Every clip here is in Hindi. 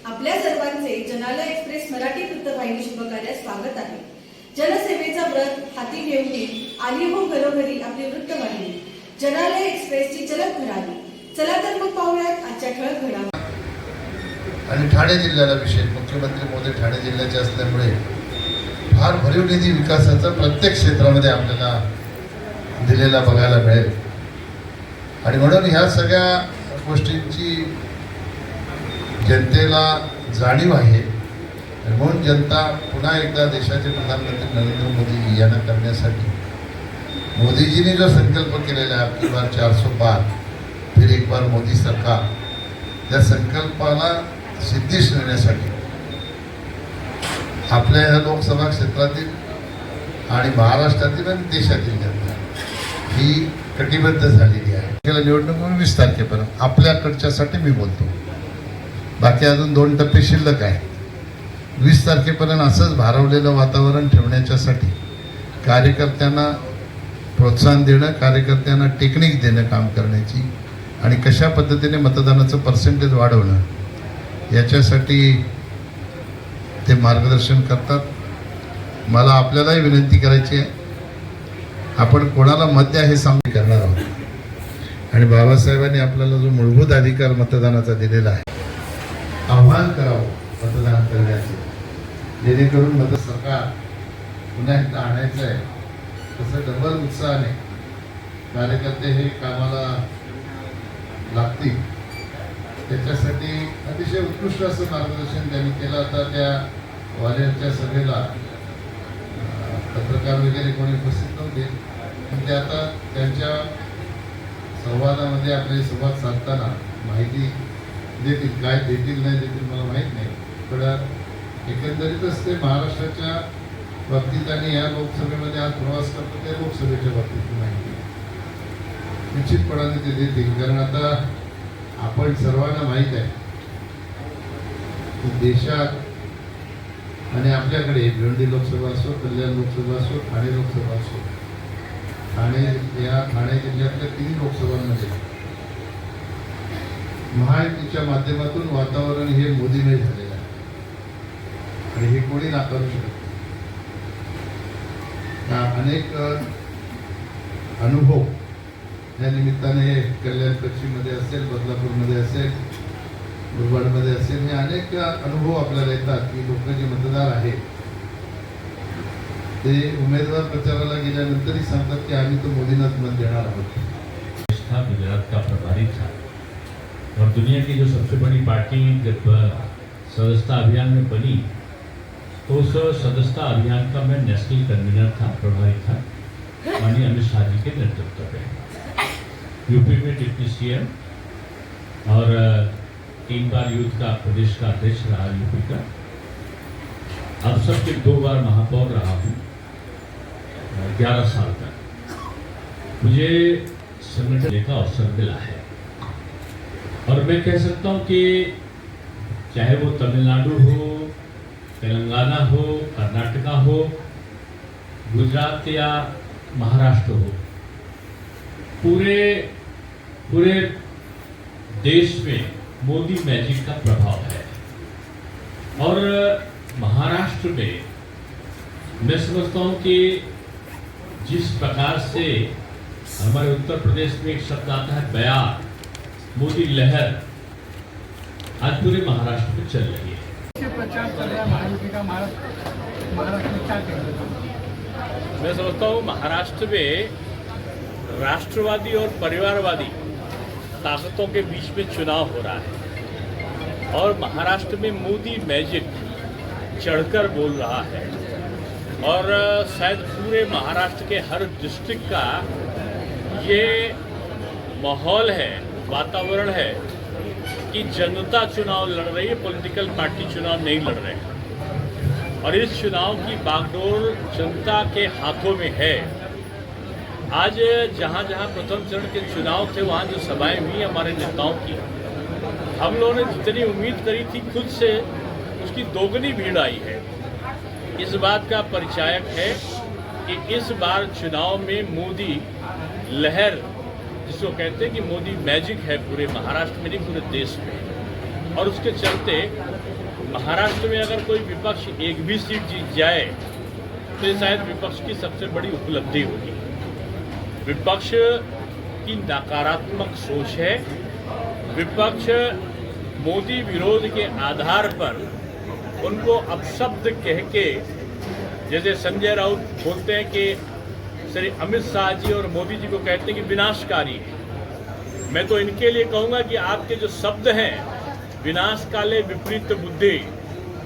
आपल्या सर्वांचे जनालय एक्सप्रेस मराठी वृत्तवाहिनी शुभकार्यात स्वागत आहे। जनसेवेचा व्रत हाती घेऊन आली हो घरोघरी आपली वृत्तवाहिनी जनालय एक्सप्रेसची चलत भरारी। चला तर मग पाहूयात आजच्या ठळक घडामोडी। आणि ठाणे जिल्ह्याला विशेष मुख्यमंत्री मोदी ठाणे जिल्ह्याचे असल्यामुळे फार भरीव निधी विकासाचा प्रत्येक क्षेत्रामध्ये आपल्याला दिलेला बघायला मिळेल आणि म्हणून ह्या सगळ्या गोष्टींची जनतेला जाणीव आहे। म्हणून जनता पुन्हा एकदा देशाचे प्रधानमंत्री नरेंद्र मोदी यांना करण्यासाठी मोदीजींनी जो संकल्प केलेला आहे आपली बार 400 पार फिर एक बार मोदी सरकार या संकल्पाला सिद्धीस नेण्यासाठी आपल्या या लोकसभा क्षेत्रातील आणि महाराष्ट्रातील आणि देशातील जनता ही कटिबद्ध झालेली आहे। गेल्या निवडणूक 20 तारखेपर्यंत आपल्याकडच्यासाठी मी बोलतो, बाकी अजून 2 टप्पे शिल्लक आहे। 20 तारखेपर्यंत असंच भारवलेलं वातावरण ठेवण्याच्यासाठी कार्यकर्त्यांना प्रोत्साहन देणं, कार्यकर्त्यांना टेक्निक देणं काम करण्याची आणि कशा पद्धतीने मतदानाचं पर्सेंटेज वाढवणं याच्यासाठी ते मार्गदर्शन करतात। मला आपल्यालाही विनंती करायची आहे, आपण कोणाला मत द्या हे सांगू करणार आहोत आणि बाबासाहेबांनी आपल्याला जो मूलभूत अधिकार मतदानाचा दिलेला आहे आव्हान करावं मतदान करण्याचे, जेणेकरून मत सरकार पुन्हा एकदा आणायचं आहे तसं डबल उत्साहाने कार्यकर्ते हे कामाला लागतील। त्याच्यासाठी अतिशय उत्कृष्ट असं मार्गदर्शन त्यांनी केलं। आता त्या वालेरच्या सभेला पत्रकार वगैरे कोणी उपस्थित नव्हते, पण ते आता त्यांच्या संवादामध्ये आपले संवाद साधताना माहिती देतील, काय देतील नाही देतील मला माहीत नाही, पण एकंदरीतच ते महाराष्ट्राच्या बाबतीत आणि या लोकसभेमध्ये आज प्रवास करतो ते लोकसभेच्या बाबतीत माहिती निश्चितपणाने ते देतील। कारण आता आपण सर्वांना माहीत आहे की देशात आणि आपल्याकडे भिवंडी लोकसभा असो, कल्याण लोकसभा असो, ठाणे लोकसभा असो, ठाणे जिल्ह्यातल्या 3 लोकसभांमध्ये महायुतीच्या माध्यमातून वातावरण हे मोदीमय झालेलं आहे आणि हे कोणी नाकारू शकत नाही। अनेक अनुभव या निमित्ताने कल्याण पश्चिममध्ये असेल, बदलापूरमध्ये असेल, मुरबाडमध्ये असेल, हे अनेक अनुभव आपल्याला येतात की लोक जे मतदार आहेत ते उमेदवार प्रचाराला गेल्यानंतरही सांगतात की आम्ही तो मोदींनाच मत देणार आहोत। गुजरात का प्रभारी था और दुनिया की जो सबसे बड़ी पार्टी जब सदस्यता अभियान में बनी तो उस सदस्यता अभियान का मैं नेशनल कन्वीनर था, प्रभारी था माननीय अमित शाह जी के नेतृत्व में। यूपी में डिप्टी सीएम और 3 बार यूथ का प्रदेश का अध्यक्ष रहा यूपी का। अब सबके 2 बार महापौर रहा हूँ 11 साल तक। मुझे संगठन का अवसर मिला है और मैं कह सकता हूँ कि चाहे वो तमिलनाडु हो, तेलंगाना हो, कर्नाटका हो, गुजरात या महाराष्ट्र हो, पूरे देश में मोदी मैजिक का प्रभाव है। और महाराष्ट्र में मैं समझता हूँ कि जिस प्रकार से हमारे उत्तर प्रदेश में एक शब्द आता है बयार, मोदी लहर आज पूरे महाराष्ट्र में चल रही है। प्रचार चल रहा है महायुति का महाराष्ट्र में क्या कहते मैं समझता हूँ महाराष्ट्र में राष्ट्रवादी और परिवारवादी ताकतों के बीच में चुनाव हो रहा है और महाराष्ट्र में मोदी मैजिक चढ़कर बोल रहा है और शायद पूरे महाराष्ट्र के हर डिस्ट्रिक्ट का ये माहौल है, वातावरण है कि जनता चुनाव लड़ रही है, पॉलिटिकल पार्टी चुनाव नहीं लड़ रहे हैं और इस चुनाव की बागडोर जनता के हाथों में है। आज जहाँ जहाँ प्रथम चरण के चुनाव थे वहाँ जो सभाएं हुई हमारे नेताओं की, हम लोगों ने जितनी उम्मीद करी थी खुद से उसकी दोगुनी भीड़ आई है। इस बात का परिचायक है कि इस बार चुनाव में मोदी लहर जिसको कहते हैं कि मोदी मैजिक है पूरे महाराष्ट्र में नहीं पूरे देश में, और उसके चलते महाराष्ट्र में अगर कोई विपक्ष एक भी सीट जीत जाए तो ये शायद विपक्ष की सबसे बड़ी उपलब्धि होगी। विपक्ष की नकारात्मक सोच है। विपक्ष मोदी विरोध के आधार पर उनको अपशब्द कह के, जैसे संजय राउत बोलते हैं कि श्री अमित शाह जी और मोदी जी को कहते हैं कि विनाशकारी है। मैं तो इनके लिए कहूँगा कि आपके जो शब्द हैं, विनाश काले विपरीत बुद्धि,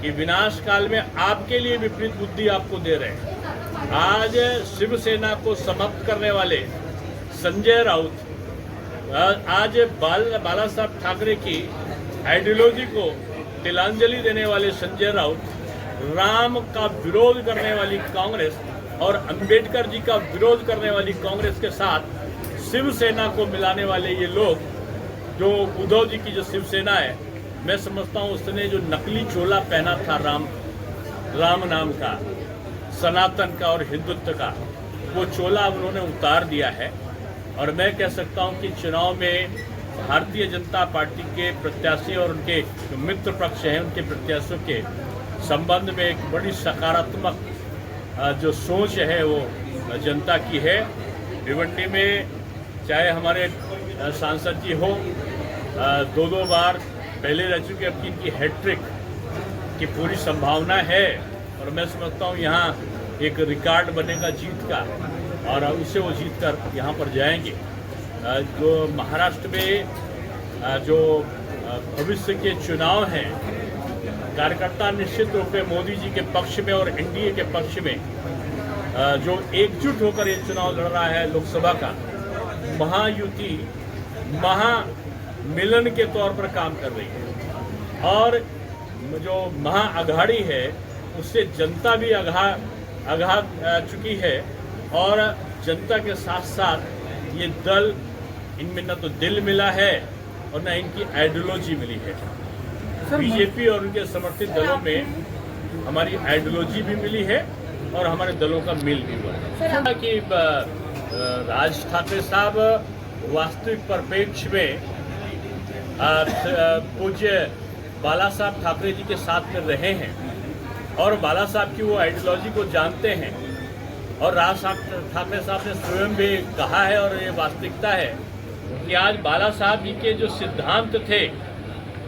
कि विनाश काल में आपके लिए विपरीत बुद्धि आपको दे रहे हैं। आज शिवसेना को समाप्त करने वाले संजय राउत, आज बाला साहब ठाकरे की आइडियोलॉजी को तिलांजलि देने वाले संजय राउत, राम का विरोध करने वाली कांग्रेस और अंबेडकर जी का विरोध करने वाली कांग्रेस के साथ शिवसेना को मिलाने वाले ये लोग, जो उद्धव जी की जो शिवसेना है, मैं समझता हूँ उसने जो नकली चोला पहना था राम नाम का, सनातन का और हिंदुत्व का, वो चोला उन्होंने उतार दिया है। और मैं कह सकता हूँ कि चुनाव में भारतीय जनता पार्टी के प्रत्याशी और उनके जो मित्र पक्ष हैं, उनके प्रत्याशियों के संबंध में एक बड़ी सकारात्मक जो सोच है वो जनता की है। भिवंडी में चाहे हमारे सांसद जी हो, दो बार पहले रह चुके, अब इनकी हैट्रिक की पूरी संभावना है। और मैं समझता हूँ यहाँ एक रिकॉर्ड बनेगा जीत का, और उससे वो जीत कर यहाँ पर जाएंगे। जो महाराष्ट्र में जो भविष्य के चुनाव हैं, कार्यकर्ता निश्चित रूप से मोदी जी के पक्ष में और एनडीए के पक्ष में जो एकजुट होकर ये चुनाव लड़ रहा है लोकसभा का, महायुति, महामिलन के तौर पर काम कर रही है। और जो महाअघाड़ी है उससे जनता भी अघा चुकी है, और जनता के साथ साथ ये दल, इनमें न तो दिल मिला है और न इनकी आइडियोलॉजी मिली है। बीजेपी और उनके समर्थित दलों में हमारी आइडियोलॉजी भी मिली है और हमारे दलों का मिल भी हुआ है। कि राज ठाकरे साहब वास्तविक परिप्रेक्ष्य में पूज्य बाला साहब ठाकरे जी के साथ में रहे हैं और बाला साहब की वो आइडियोलॉजी को जानते हैं। और राज ठाकरे साहब ने स्वयं भी कहा है, और ये वास्तविकता है, कि आज बाला साहब जी के जो सिद्धांत थे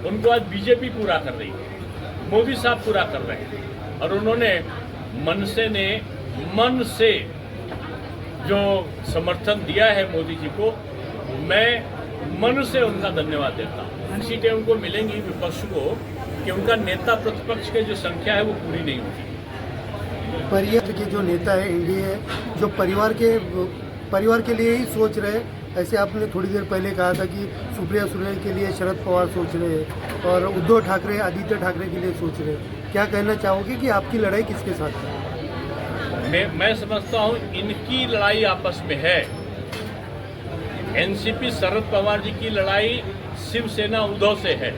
उनको आज बीजेपी पूरा कर रही है, मोदी साहब पूरा कर रहे हैं। और उन्होंने मन से जो समर्थन दिया है मोदी जी को, मैं मन से उनका धन्यवाद देता हूँ। सीटें उनको मिलेंगी विपक्ष को कि उनका नेता प्रतिपक्ष की जो संख्या है वो पूरी नहीं होती। परिवार के जो नेता है एनडीए, जो परिवार के लिए ही सोच रहे, ऐसे आपने थोड़ी देर पहले कहा था कि सुप्रिया सुले के लिए शरद पवार सोच रहे हैं और उद्धव ठाकरे, आदित्य ठाकरे के लिए सोच रहे हैं। क्या कहना चाहोगे कि आपकी लड़ाई किसके साथ है? मैं समझता हूँ इनकी लड़ाई आपस में है। एनसीपी शरद पवार जी की लड़ाई शिवसेना उद्धव से है,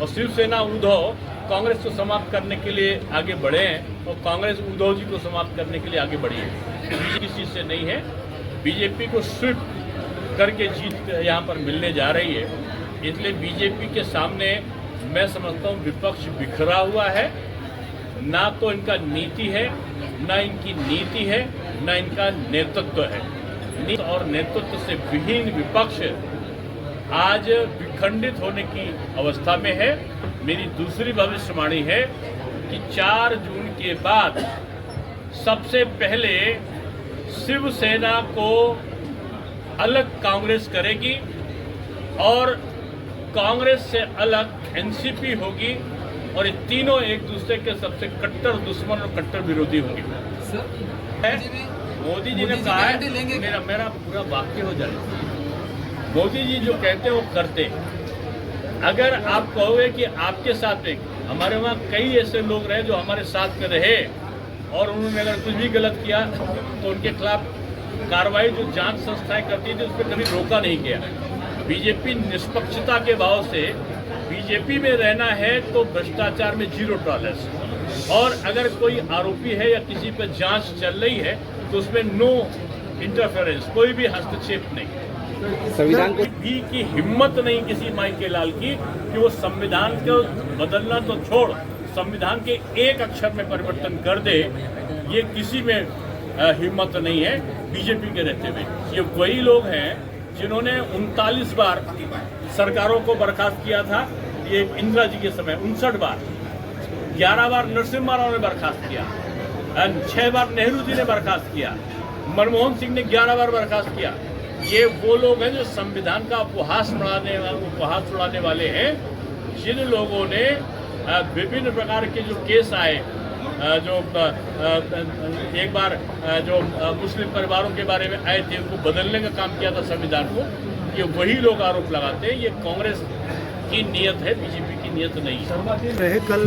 और शिवसेना उद्धव कांग्रेस को समाप्त करने के लिए आगे बढ़े हैं, और कांग्रेस उद्धव जी को समाप्त करने के लिए आगे बढ़ी है। बीजेपी किसी से नहीं है। बीजेपी को स्वीप करके जीत यहाँ पर मिलने जा रही है। इसलिए बीजेपी के सामने मैं समझता हूँ विपक्ष बिखरा हुआ है। ना तो इनका नीति है, ना इनकी नीति है, ना इनका नेतृत्व है। नीति और नेतृत्व से विहीन विपक्ष आज विखंडित होने की अवस्था में है। मेरी दूसरी भविष्यवाणी है कि 4 जून के बाद सबसे पहले शिवसेना को अलग कांग्रेस करेगी और कांग्रेस से अलग एनसीपी होगी, और ये तीनों एक दूसरे के सबसे कट्टर दुश्मन और कट्टर विरोधी होंगे। मोदी जी ने कहा है, मेरा पूरा वाक्य हो जाए। मोदी जी जो कहते हैं वो करते हैं। अगर आप कहोगे कि आपके साथ एक, हमारे वहाँ कई ऐसे लोग रहे जो हमारे साथ में रहे और उन्होंने अगर कुछ भी गलत किया तो उनके खिलाफ कार्रवाई जो जांच संस्थाएं करती थी उस पर कभी रोका नहीं गया। बीजेपी निष्पक्षता के भाव से बीजेपी में रहना है तो भ्रष्टाचार में 0 टॉलरेंस, और अगर कोई आरोपी है या किसी पर जांच चल रही है तो उसमें नो इंटरफेरेंस, कोई भी हस्तक्षेप नहीं। संविधान को भी की हिम्मत नहीं किसी माई के लाल की कि वो संविधान को बदलना तो छोड़, संविधान के एक अक्षर में परिवर्तन कर दे, ये किसी में हिम्मत नहीं है बीजेपी के रहते हुए। ये वही लोग हैं जिन्होंने 39 बार सरकारों को बर्खास्त किया था, ये इंदिरा जी के समय 59 बार, 11 बार नरसिम्हा राव ने बर्खास्त किया, 6 बार नेहरू जी ने बर्खास्त किया, मनमोहन सिंह ने 11 बार बर्खास्त किया। ये वो लोग हैं जो संविधान का उपहास उड़ाने वाले हैं, जिन लोगों ने विभिन्न प्रकार के जो केस आए, जो एक बार जो मुस्लिम परिवारों के बारे में आए थे, उनको बदलने का काम किया था संविधान को, ये वही लोग आरोप लगाते हैं। ये कांग्रेस की नीयत है, बीजेपी की नीयत नहीं है। रहे कल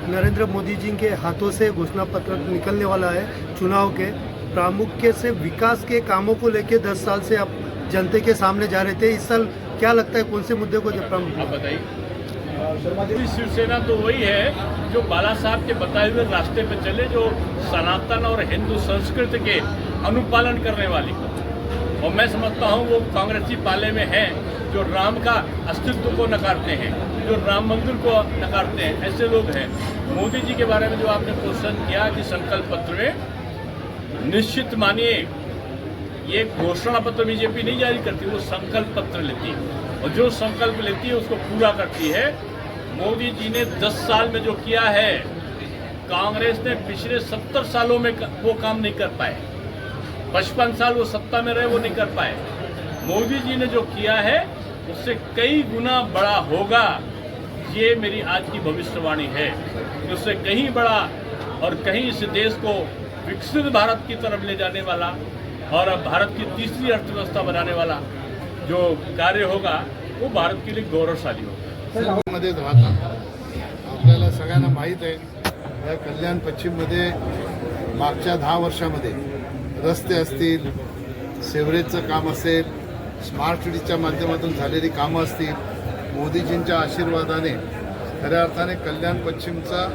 नरेंद्र मोदी जी के हाथों से घोषणा पत्र निकलने वाला है चुनाव के, प्रामुख्य से विकास के कामों को लेकर 10 साल से आप जनता के सामने जा रहे थे। इस साल क्या लगता है कौन से मुद्दे को जब प्रामुख्य? आप बताइए। शिवसेना तो वही है जो बाला साहब के बताए हुए रास्ते पे चले, जो सनातन और हिंदू संस्कृति के अनुपालन करने वाली। और मैं समझता हूँ वो कांग्रेसी पाले में हैं जो राम का अस्तित्व को नकारते हैं, जो राम मंदिर को नकारते हैं, ऐसे लोग हैं। मोदी जी के बारे में जो आपने क्वेश्चन किया कि संकल्प पत्र में, निश्चित मानिए ये घोषणा पत्र बीजेपी नहीं जारी करती, वो संकल्प पत्र लेती है, और जो संकल्प लेती है उसको पूरा करती है। मोदी जी ने 10 साल में जो किया है, कांग्रेस ने पिछले 70 सालों में वो काम नहीं कर पाए। 55 साल वो सत्ता में रहे, वो नहीं कर पाए। मोदी जी ने जो किया है उससे कई गुना बड़ा होगा, ये मेरी आज की भविष्यवाणी है। उससे कहीं बड़ा और कहीं इस देश को विकसित भारत की तरफ ले जाने वाला और अब भारत की तीसरी अर्थव्यवस्था बनाने वाला जो कार्य होगा, वो भारत के लिए गौरवशाली होगा। मध्येच राहतात आपल्याला सगळ्यांना माहीत आहे, या कल्याण पश्चिममध्ये मागच्या 10 वर्षामध्ये रस्ते असतील, सेवरेजचं काम असेल, स्मार्ट सिटीच्या माध्यमातून झालेली कामं असतील, मोदीजींच्या आशीर्वादाने खऱ्या अर्थाने कल्याण पश्चिमचा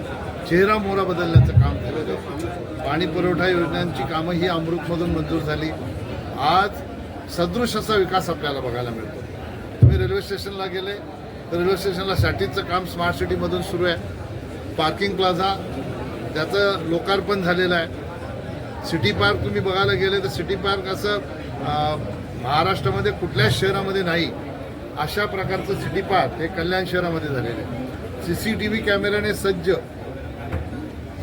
चेहरा मोहरा बदलण्याचं काम केलं आहे। पाणी पुरवठा योजनांची कामं ही अमृतमधून मंजूर झाली। आज सदृश असा विकास आपल्याला बघायला मिळतो। तुम्ही रेल्वे स्टेशनला गेले तर रेल्वे स्टेशनला सॅटिंगचं काम स्मार्ट सिटीमधून सुरू आहे। पार्किंग प्लाझा त्याचं लोकार्पण झालेलं आहे। सिटी पार्क तुम्ही बघायला गेले तर सिटी पार्क असं महाराष्ट्रामध्ये कुठल्याच शहरामध्ये नाही, अशा प्रकारचं सिटी पार्क हे कल्याण शहरामध्ये झालेलं आहे। CCTV कॅमेऱ्याने सज्ज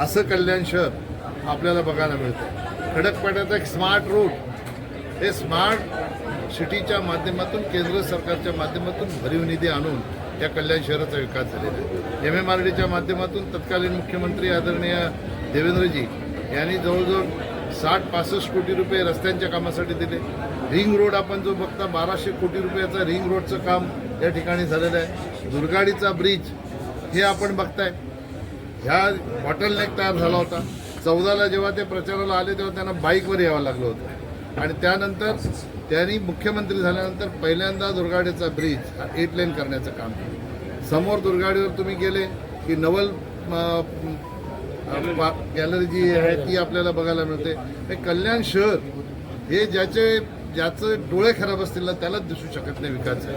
असं कल्याण शहर आपल्याला बघायला मिळतं। खडकपाड्याचा एक स्मार्ट रोड, हे स्मार्ट सिटीच्या माध्यमातून केंद्र सरकारच्या माध्यमातून भरीव निधी आणून या कल्याण शहराचा विकास झालेला आहे। MMRDच्या माध्यमातून तत्कालीन मुख्यमंत्री आदरणीय देवेंद्रजी यांनी जवळजवळ 60-65 कोटी रुपये रस्त्यांच्या कामासाठी दिले। रिंग रोड आपण जो बघता 1200 कोटी रुपयाचा रिंग रोडचं काम या ठिकाणी झालेलं आहे। दुर्गाडीचा ब्रिज हे आपण बघताय, ह्या बॉटलनेक तयार झाला होता। 14ला जेव्हा ते प्रचाराला आले तेव्हा त्यांना बाईकवर यावं लागलं होतं, आणि त्यानंतर त्यांनी मुख्यमंत्री झाल्यानंतर पहिल्यांदा दुर्गाडीचा ब्रिज 8 लेन करण्याचं काम केलं। समोर दुर्गाडीवर तुम्ही गेले की नवल गॅलरी जी आहे ती आपल्याला बघायला मिळते। हे कल्याण शहर हे ज्याचं डोळे खराब असतील ना त्यालाच दिसू शकत नाही विकास आहे।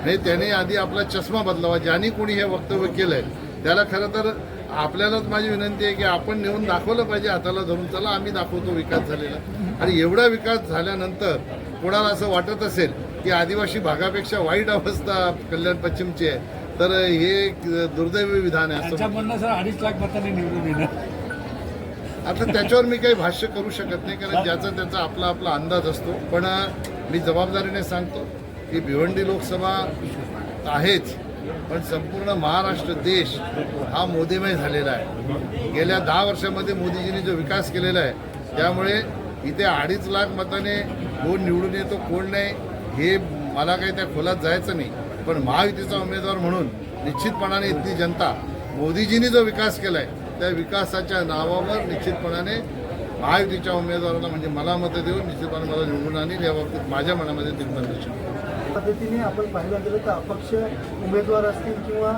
हे त्याने आधी आपला चष्मा बदलावा। ज्यांनी कोणी हे वक्तव्य केलंय त्याला खरं तर आपल्यालाच माझी विनंती आहे की आपण नेऊन दाखवलं पाहिजे, हाताला धरून चला आम्ही दाखवतो विकास झालेला। आणि एवढा विकास झाल्यानंतर कोणाला असं वाटत असेल की आदिवासी भागापेक्षा वाईट अवस्था कल्याण पश्चिमची आहे, तर हे दुर्दैवी विधान आहे असं म्हणणं। सर 2.5 लाख मतांनी निवडून येणार, आता त्याच्यावर मी काही भाष्य करू शकत नाही, कारण ज्याचा त्याचा आपला आपला अंदाज असतो। पण मी जबाबदारीने सांगतो की भिवंडी लोकसभा आहेच, पण संपूर्ण महाराष्ट्र देश हा मोदीमय झालेला आहे। गेल्या 10 वर्षामध्ये मोदीजींनी जो विकास केलेला आहे, त्यामुळे इथे 2.5 लाख मताने कोण निवडून येतो कोण नाही हे मला काही त्या खोलात जायचं नाही। पण महायुतीचा उमेदवार म्हणून निश्चितपणाने इथली जनता मोदीजींनी जो विकास केला आहे त्या विकासाच्या नावावर निश्चितपणाने महायुतीच्या उमेदवाराला म्हणजे मला मतं देऊन निश्चितपणे मला निवडून आणील, या बाबतीत माझ्या मनामध्ये तीर्मान निश्चित। पद्धतीने आपण पाहिलं गेलं तर अपक्ष उमेदवार असतील किंवा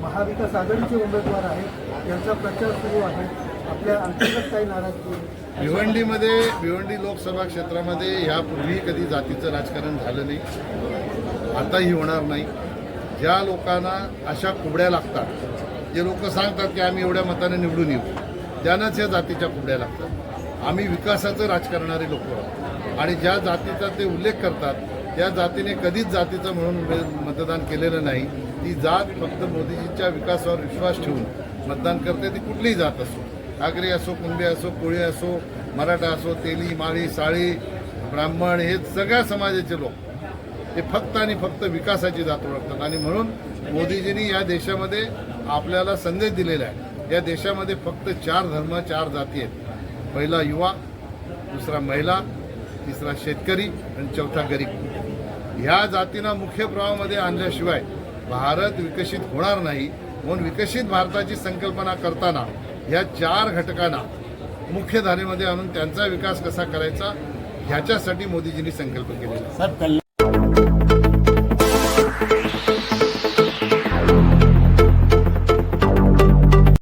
महाविकास आघाडीचे उमेदवार आहेत, यांचा प्रचार सुरू आहे। आपल्या अंतर्गत काही नाराजगी भिवंडी लोकसभा क्षेत्रामध्ये यापूर्वी कधी जातीचं राजकारण झालं नाही, आताही होणार नाही। ज्या लोकांना अशा कुबड्या लागतात जे लोक सांगतात की आम्ही एवढ्या मताने निवडून येऊ, त्यांनाच या जातीच्या कुड्या लागतात. आम्ही विकासाचं राजकारणारे लोक आहोत आणि ज्या जातीचा ते उल्लेख करतात त्या जातीने कधीच जातीचं म्हणून मतदान केलेलं नाही. ती जात फक्त मोदीजींच्या विकासावर विश्वास ठेवून मतदान करते. ती कुठलीही जात असो, आगरी असो, कुणबी असो, कोळी असो, मराठा असो, तेली, माळी, साळी, ब्राह्मण, हे सगळ्या समाजाचे लोक ते फक्त आणि फक्त विकासाची जात ओळखतात. आणि म्हणून मोदीजींनी या देशामध्ये आपल्याला संदेश दिलेला आहे. या देशामध्ये फक्त 4 धर्म 4 जाती आहेत. पहिला युवा, दुसरा महिला, तिसरा शेतकरी आणि चौथा गरीब. ह्या जातींना मुख्य प्रवाहामध्ये आणल्याशिवाय भारत विकसित होणार नाही. म्हणून विकसित भारताची संकल्पना करताना ह्या 4 घटकांना मुख्य धारेमध्ये आणून त्यांचा विकास कसा करायचा ह्याच्यासाठी मोदीजींनी संकल्प केलेला आहे.